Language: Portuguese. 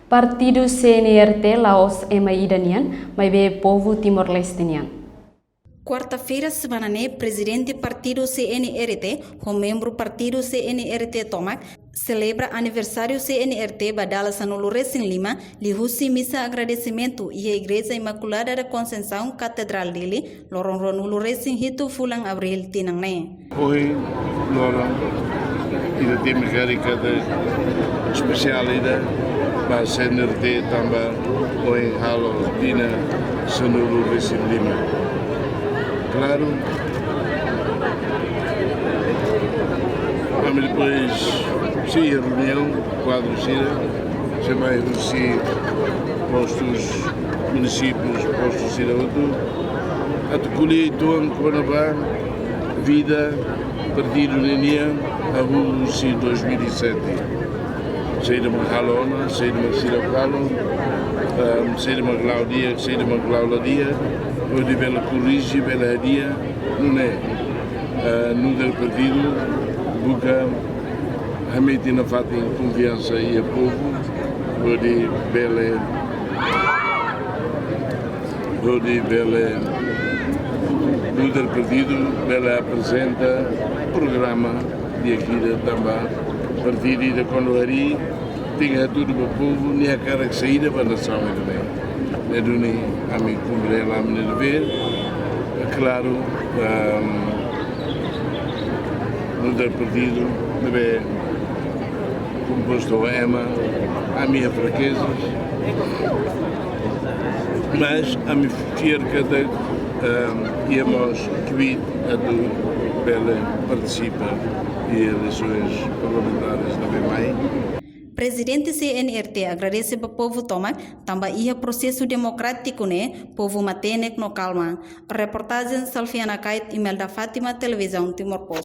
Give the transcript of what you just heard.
Partido CNRT Laos Iranian, mas be povo Timor-Lestenian. Quarta-feira, semana presidente do partido CNRT, o membro do partido CNRT Tomac, celebra aniversário CNRT Badala Sanulu Recém Lima, lhe russi missa agradecimento e a Igreja Imaculada da Conceição Catedral dele, Loron Ronulo Recém Hito Fulang Abril Tinangne. Hoje, Loron, ida tem mecânica de especialidade, para a CNRT também, hoje, Halo, Tina, Sanulu Recém Lima. Claro, vamos depois sim, a reunião, quadro Cira, você vai reunir postos municípios, postos Cira outro, a Tuculi, Tuan, Conabá, Vida, Partido Nenia, a Rússia 2007. Sei de uma Calona, sei de uma Cira Calo, sei de uma Claudia, sei de uma Claudia. Hoje pela corrige, pela dia, não é? No del partido, busca realmente na falta de confiança e a povo, hoje pela no del partido, ela apresenta programa de aqui também, partido da Condoari, tinha tudo para o povo, nem a cara que saída para a nação também. É do nem a mim cumprir lá de ver, claro, no del partido, deve composto a EMA, a minha fraquezas, mas a minha cerca de íamos que a do Bela participa em eleições parlamentares da BMAI. Presidente CNRT agradece ao povo Tomac, também ia processo democrático povo Matenek no calma. Reportagem Salfiana Kait, Imelda Fátima, Televisão Timor-Poste.